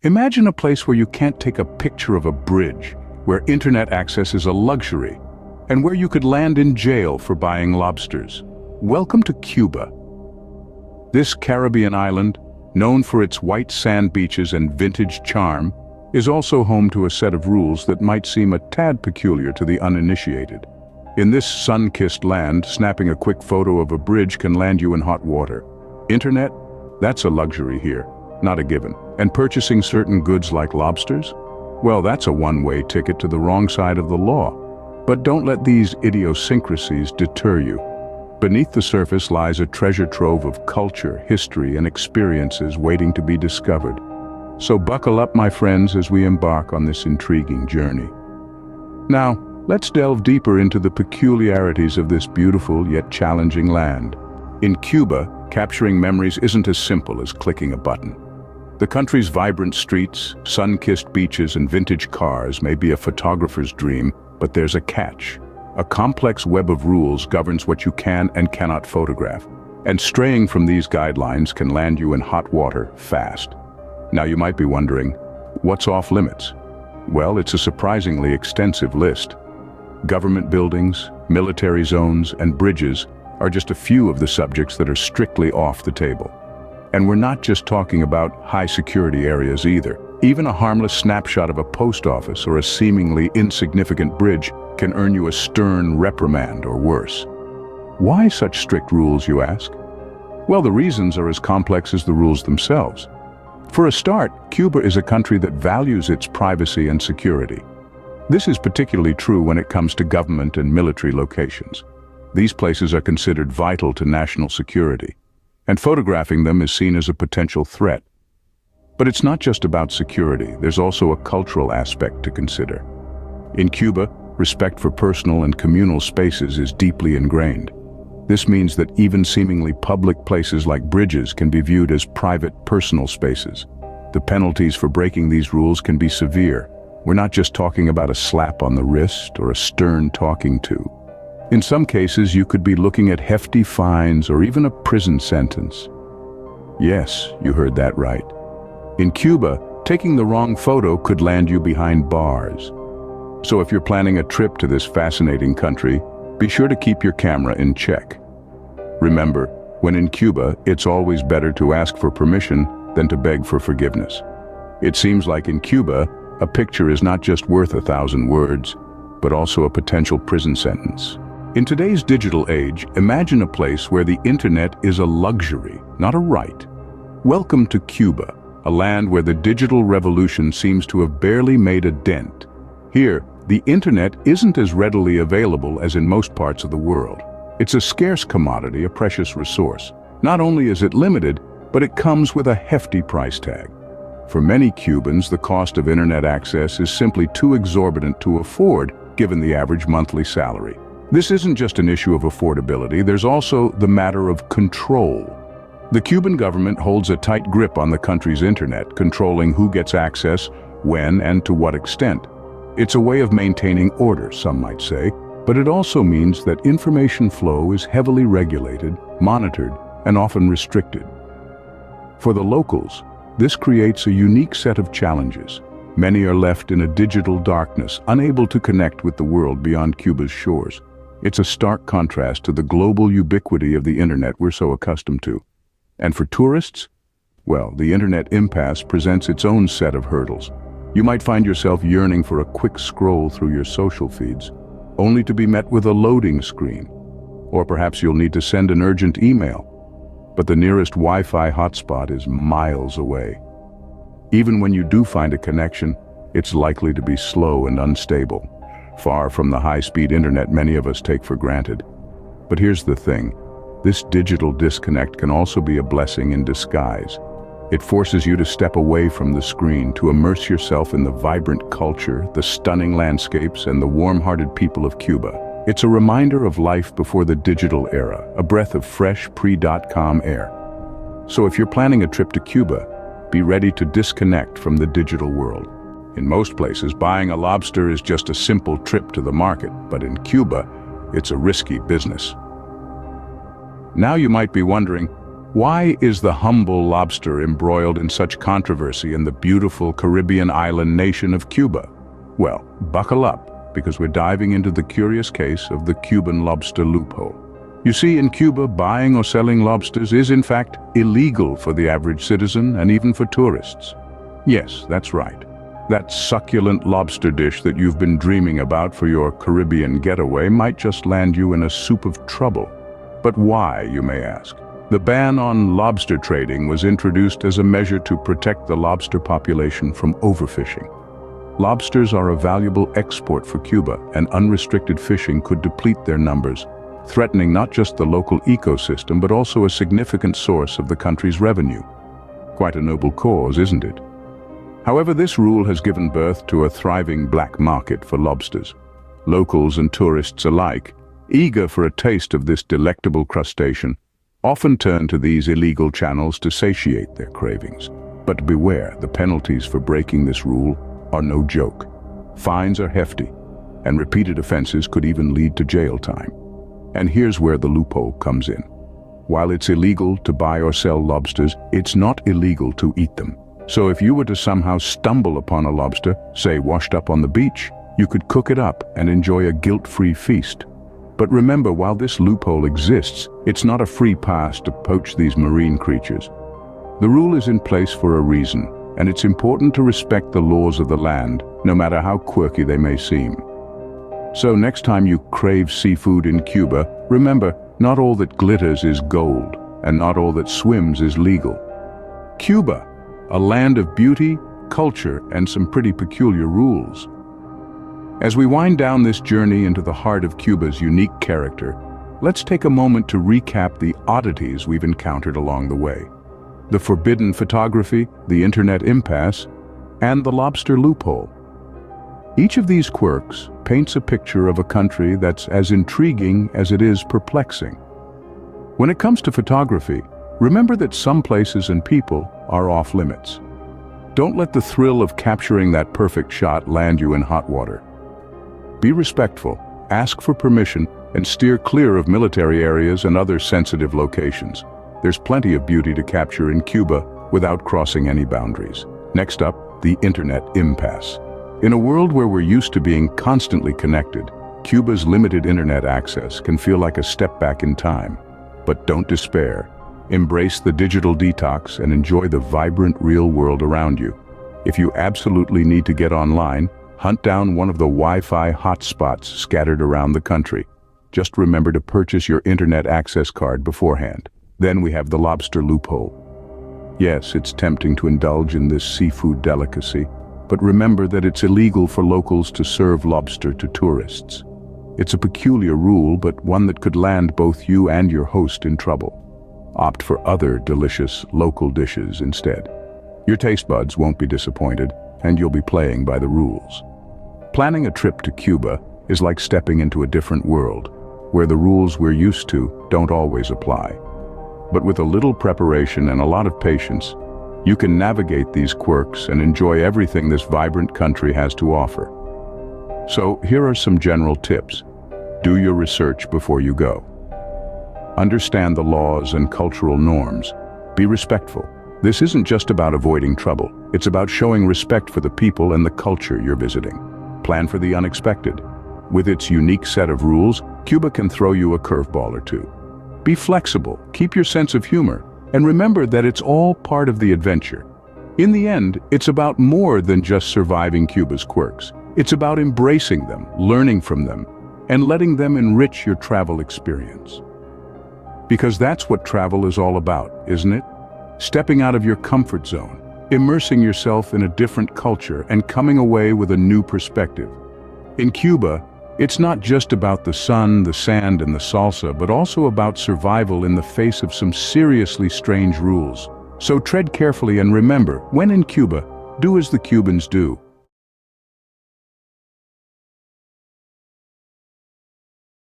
Imagine a place where you can't take a picture of a bridge, where internet access is a luxury, and where you could land in jail for buying lobsters. Welcome to Cuba. This Caribbean island, known for its white sand beaches and vintage charm, is also home to a set of rules that might seem a tad peculiar to the uninitiated. In this sun-kissed land, snapping a quick photo of a bridge can land you in hot water. Internet? That's a luxury here, not a given. And purchasing certain goods like lobsters? Well, that's a one-way ticket to the wrong side of the law. But don't let these idiosyncrasies deter you. Beneath the surface lies a treasure trove of culture, history, and experiences waiting to be discovered. So buckle up, my friends, as we embark on this intriguing journey. Now, let's delve deeper into the peculiarities of this beautiful yet challenging land. In Cuba, capturing memories isn't as simple as clicking a button. The country's vibrant streets, sun-kissed beaches, and vintage cars may be a photographer's dream, but there's a catch. A complex web of rules governs what you can and cannot photograph, and straying from these guidelines can land you in hot water fast. Now you might be wondering, what's off limits? Well, it's a surprisingly extensive list. Government buildings, military zones, and bridges are just a few of the subjects that are strictly off the table. And we're not just talking about high-security areas either. Even a harmless snapshot of a post office or a seemingly insignificant bridge can earn you a stern reprimand or worse. Why such strict rules, you ask? Well, the reasons are as complex as the rules themselves. For a start, Cuba is a country that values its privacy and security. This is particularly true when it comes to government and military locations. These places are considered vital to national security, and photographing them is seen as a potential threat. But it's not just about security, there's also a cultural aspect to consider. In Cuba, respect for personal and communal spaces is deeply ingrained. This means that even seemingly public places like bridges can be viewed as private, personal spaces. The penalties for breaking these rules can be severe. We're not just talking about a slap on the wrist or a stern talking to. In some cases, you could be looking at hefty fines or even a prison sentence. Yes, you heard that right. In Cuba, taking the wrong photo could land you behind bars. So if you're planning a trip to this fascinating country, be sure to keep your camera in check. Remember, when in Cuba, it's always better to ask for permission than to beg for forgiveness. It seems like in Cuba, a picture is not just worth 1,000 words, but also a potential prison sentence. In today's digital age, imagine a place where the internet is a luxury, not a right. Welcome to Cuba, a land where the digital revolution seems to have barely made a dent. Here, the internet isn't as readily available as in most parts of the world. It's a scarce commodity, a precious resource. Not only is it limited, but it comes with a hefty price tag. For many Cubans, the cost of internet access is simply too exorbitant to afford, given the average monthly salary. This isn't just an issue of affordability, there's also the matter of control. The Cuban government holds a tight grip on the country's internet, controlling who gets access, when, and to what extent. It's a way of maintaining order, some might say, but it also means that information flow is heavily regulated, monitored, and often restricted. For the locals, this creates a unique set of challenges. Many are left in a digital darkness, unable to connect with the world beyond Cuba's shores. It's a stark contrast to the global ubiquity of the internet we're so accustomed to. And for tourists, well, the internet impasse presents its own set of hurdles. You might find yourself yearning for a quick scroll through your social feeds, only to be met with a loading screen. Or perhaps you'll need to send an urgent email, but the nearest Wi-Fi hotspot is miles away. Even when you do find a connection, it's likely to be slow and unstable, far from the high-speed internet many of us take for granted. But here's the thing, this digital disconnect can also be a blessing in disguise. It forces you to step away from the screen, to immerse yourself in the vibrant culture, the stunning landscapes, and the warm-hearted people of Cuba. It's a reminder of life before the digital era, a breath of fresh pre-dot-com air. So if you're planning a trip to Cuba, be ready to disconnect from the digital world. In most places, buying a lobster is just a simple trip to the market, but in Cuba, it's a risky business. Now you might be wondering, Why is the humble lobster embroiled in such controversy in the beautiful Caribbean island nation of Cuba? Well, buckle up, because we're diving into the curious case of the Cuban lobster loophole. You see, in Cuba, buying or selling lobsters is in fact illegal for the average citizen and even for tourists. Yes, that's right. That succulent lobster dish that you've been dreaming about for your Caribbean getaway might just land you in a soup of trouble. But why, you may ask? The ban on lobster trading was introduced as a measure to protect the lobster population from overfishing. Lobsters are a valuable export for Cuba, and unrestricted fishing could deplete their numbers, threatening not just the local ecosystem but also a significant source of the country's revenue. Quite a noble cause, isn't it? However, this rule has given birth to a thriving black market for lobsters. Locals and tourists alike, eager for a taste of this delectable crustacean, often turn to these illegal channels to satiate their cravings. But beware, the penalties for breaking this rule are no joke. Fines are hefty, and repeated offenses could even lead to jail time. And here's where the loophole comes in. While it's illegal to buy or sell lobsters, it's not illegal to eat them. So if you were to somehow stumble upon a lobster, say washed up on the beach, you could cook it up and enjoy a guilt-free feast. But remember, while this loophole exists, it's not a free pass to poach these marine creatures. The rule is in place for a reason, and it's important to respect the laws of the land, no matter how quirky they may seem. So next time you crave seafood in Cuba, remember, not all that glitters is gold, and not all that swims is legal. Cuba, a land of beauty, culture, and some pretty peculiar rules. As we wind down this journey into the heart of Cuba's unique character, let's take a moment to recap the oddities we've encountered along the way. The forbidden photography, the internet impasse, and the lobster loophole. Each of these quirks paints a picture of a country that's as intriguing as it is perplexing. When it comes to photography, remember that some places and people are off limits. Don't let the thrill of capturing that perfect shot land you in hot water. Be respectful, ask for permission, and steer clear of military areas and other sensitive locations. There's plenty of beauty to capture in Cuba without crossing any boundaries. Next up, the internet impasse. In a world where we're used to being constantly connected, Cuba's limited internet access can feel like a step back in time. But don't despair. Embrace the digital detox and enjoy the vibrant real world around you. If you absolutely need to get online, hunt down one of the Wi-Fi hotspots scattered around the country. Just remember to purchase your internet access card beforehand. Then we have the lobster loophole. Yes, it's tempting to indulge in this seafood delicacy, but remember that it's illegal for locals to serve lobster to tourists. It's a peculiar rule, but one that could land both you and your host in trouble. Opt for other delicious local dishes instead. Your taste buds won't be disappointed, and you'll be playing by the rules. Planning a trip to Cuba is like stepping into a different world, where the rules we're used to don't always apply. But with a little preparation and a lot of patience, you can navigate these quirks and enjoy everything this vibrant country has to offer. So here are some general tips. Do your research before you go. Understand the laws and cultural norms. Be respectful. This isn't just about avoiding trouble. It's about showing respect for the people and the culture you're visiting. Plan for the unexpected. With its unique set of rules, Cuba can throw you a curveball or two. Be flexible, keep your sense of humor, and remember that it's all part of the adventure. In the end, it's about more than just surviving Cuba's quirks. It's about embracing them, learning from them, and letting them enrich your travel experience. Because that's what travel is all about, isn't it? Stepping out of your comfort zone, immersing yourself in a different culture, and coming away with a new perspective. In Cuba, it's not just about the sun, the sand, and the salsa, but also about survival in the face of some seriously strange rules. So tread carefully and remember, when in Cuba, do as the Cubans do.